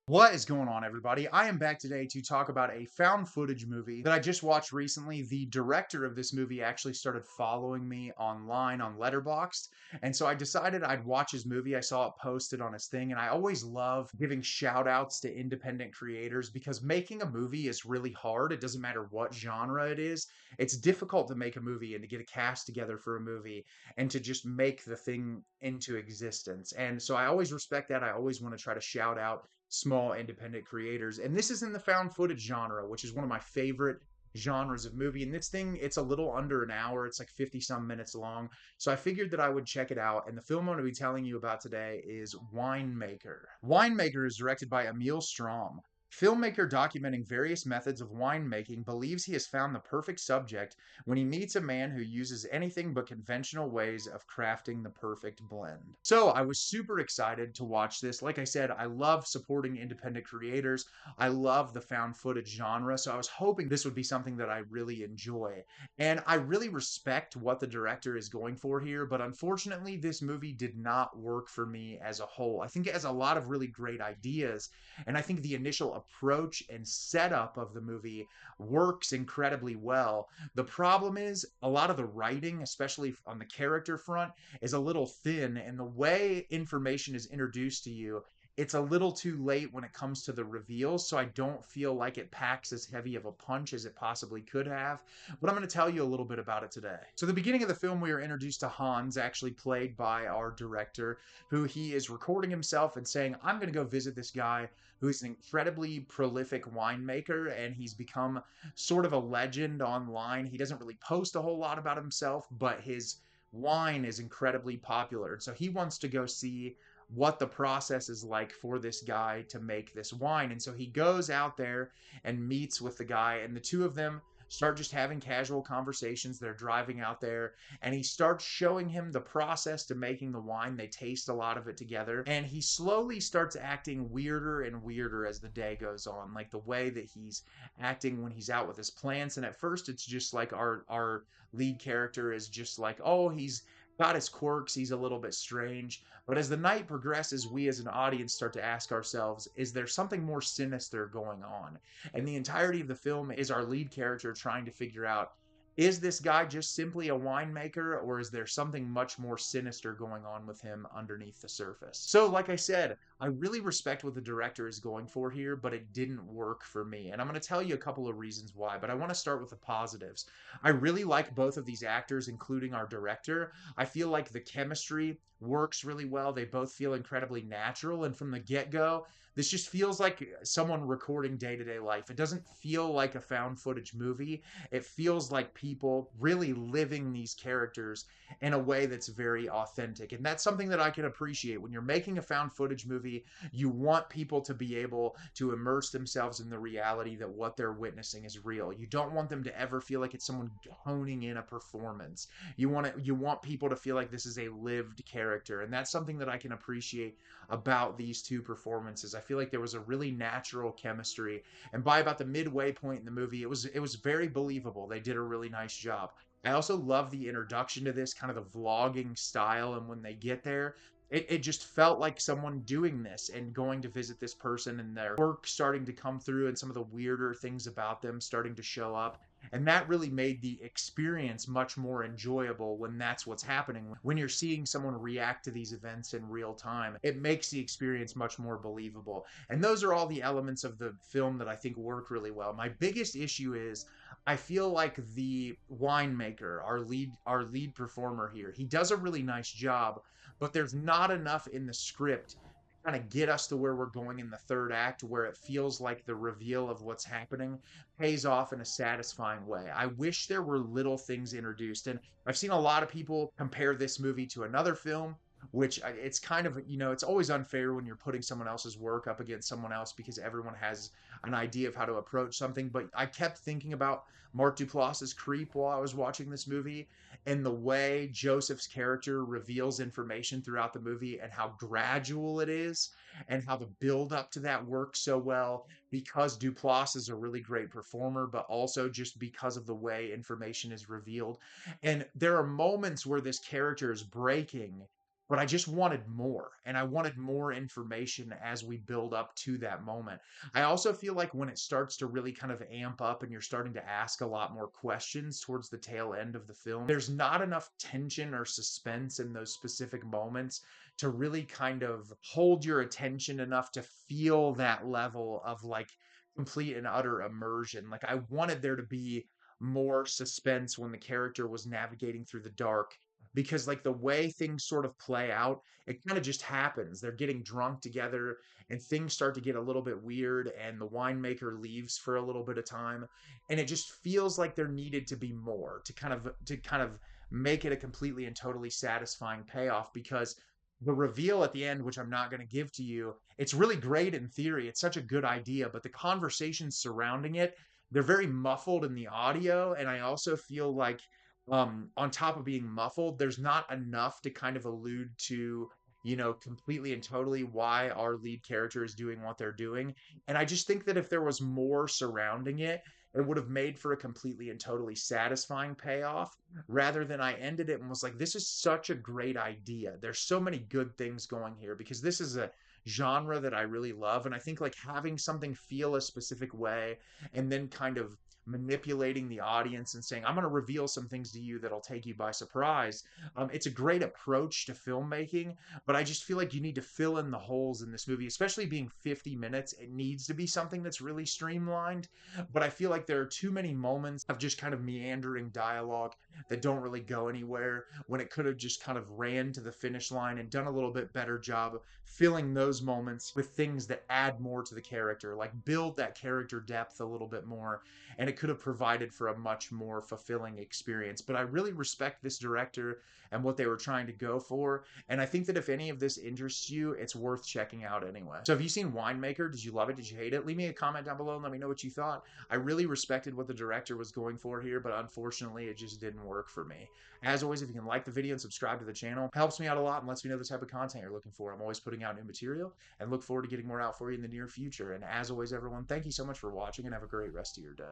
What is going on, everybody? I am back today to talk about a found footage movie that I just watched recently. The director of this movie actually started following me online on Letterboxd, and so I decided I'd watch his movie. I saw it posted on his thing, and I always love giving shout outs to independent creators because making a movie is really hard. It doesn't matter what genre it is. It's difficult to make a movie and to get a cast together for a movie and to just make the thing into existence. And so I always respect that. I always want to try to shout out small independent creators. And this is in the found footage genre, which is one of my favorite genres of movie. And this thing, it's a little under an hour. It's like 50 some minutes long. So I figured that I would check it out. And the film I'm going to be telling you about today is Winemaker. Winemaker is directed by Emil Strom. Filmmaker documenting various methods of winemaking believes he has found the perfect subject when he meets a man who uses anything but conventional ways of crafting the perfect blend. So I was super excited to watch this. Like I said, I love supporting independent creators. I love the found footage genre. So I was hoping this would be something that I really enjoy. And I really respect what the director is going for here, but unfortunately, this movie did not work for me as a whole. I think it has a lot of really great ideas, and I think the initial approach and setup of the movie works incredibly well. The problem is a lot of the writing, especially on the character front, is a little thin, and the way information is introduced to you, it's a little too late when it comes to the reveals, so I don't feel like it packs as heavy of a punch as it possibly could have. But I'm going to tell you a little bit about it today. So, the beginning of the film, we are introduced to Hans, actually played by our director, who he is recording himself and saying, I'm going to go visit this guy who's an incredibly prolific winemaker, and he's become sort of a legend online. He doesn't really post a whole lot about himself, but his wine is incredibly popular. So he wants to go see what the process is like for this guy to make this wine. And so he goes out there and meets with the guy, and the two of them start just having casual conversations. They're driving out there, and he starts showing him the process to making the wine. They taste a lot of it together, and he slowly starts acting weirder and weirder as the day goes on, like the way that he's acting when he's out with his plants. And at first it's just like our lead character is just like, oh, he's got his quirks, he's a little bit strange. But as the night progresses, we as an audience start to ask ourselves, is there something more sinister going on? And the entirety of the film is our lead character trying to figure out, is this guy just simply a winemaker, or is there something much more sinister going on with him underneath the surface? So, like I said, I really respect what the director is going for here, but it didn't work for me. And I'm going to tell you a couple of reasons why, but I want to start with the positives. I really like both of these actors, including our director. I feel like the chemistry works really well. They both feel incredibly natural. And from the get go, this just feels like someone recording day to day life. It doesn't feel like a found footage movie. It feels like people really living these characters in a way that's very authentic. And that's something that I can appreciate. When you're making a found footage movie, you want people to be able to immerse themselves in the reality that what they're witnessing is real. You don't want them to ever feel like it's someone honing in a performance. You want people to feel like this is a lived character. And that's something that I can appreciate about these two performances. I feel like there was a really natural chemistry, and by about the midway point in the movie, it was very believable. They did a really nice job. I also love the introduction to this kind of the vlogging style, and when they get there, it just felt like someone doing this and going to visit this person, and their work starting to come through and some of the weirder things about them starting to show up. And that really made the experience much more enjoyable when that's what's happening. When you're seeing someone react to these events in real time, it makes the experience much more believable. And those are all the elements of the film that I think work really well. My biggest issue is I feel like the winemaker, our lead performer here, he does a really nice job, but there's not enough in the script kind of get us to where we're going in the third act, where it feels like the reveal of what's happening pays off in a satisfying way. I wish there were little things introduced. And I've seen a lot of people compare this movie to another film, which it's kind of, it's always unfair when you're putting someone else's work up against someone else because everyone has an idea of how to approach something. But I kept thinking about Mark Duplass's Creep while I was watching this movie, and the way Joseph's character reveals information throughout the movie and how gradual it is, and how the build up to that works so well because Duplass is a really great performer, but also just because of the way information is revealed. And there are moments where this character is breaking but I just wanted more, and I wanted more information as we build up to that moment. I also feel like when it starts to really kind of amp up and you're starting to ask a lot more questions towards the tail end of the film, there's not enough tension or suspense in those specific moments to really kind of hold your attention enough to feel that level of like complete and utter immersion. Like I wanted there to be more suspense when the character was navigating through the dark, because like the way things sort of play out, it kind of just happens. They're getting drunk together and things start to get a little bit weird, and the winemaker leaves for a little bit of time, and it just feels like there needed to be more to kind of make it a completely and totally satisfying payoff. Because the reveal at the end, which I'm not going to give to you, it's really great in theory. It's such a good idea, but the conversations surrounding it, they're very muffled in the audio. And I also feel like, on top of being muffled, there's not enough to kind of allude to, completely and totally why our lead character is doing what they're doing. And I just think that if there was more surrounding it, it would have made for a completely and totally satisfying payoff, rather than I ended it and was like, this is such a great idea. There's so many good things going here, because this is a genre that I really love. And I think like having something feel a specific way and then kind of manipulating the audience and saying, I'm going to reveal some things to you that'll take you by surprise. It's a great approach to filmmaking, but I just feel like you need to fill in the holes in this movie, especially being 50 minutes. It needs to be something that's really streamlined. But I feel like there are too many moments of just kind of meandering dialogue that don't really go anywhere, when it could have just kind of ran to the finish line and done a little bit better job of filling those moments with things that add more to the character, like build that character depth a little bit more. And it could have provided for a much more fulfilling experience. But I really respect this director and what they were trying to go for. And I think that if any of this interests you, it's worth checking out anyway. So have you seen Winemaker? Did you love it? Did you hate it? Leave me a comment down below and let me know what you thought. I really respected what the director was going for here, but unfortunately it just didn't work for me. As always, if you can like the video and subscribe to the channel, it helps me out a lot and lets me know the type of content you're looking for. I'm always putting out new material and look forward to getting more out for you in the near future. And as always, everyone, thank you so much for watching and have a great rest of your day.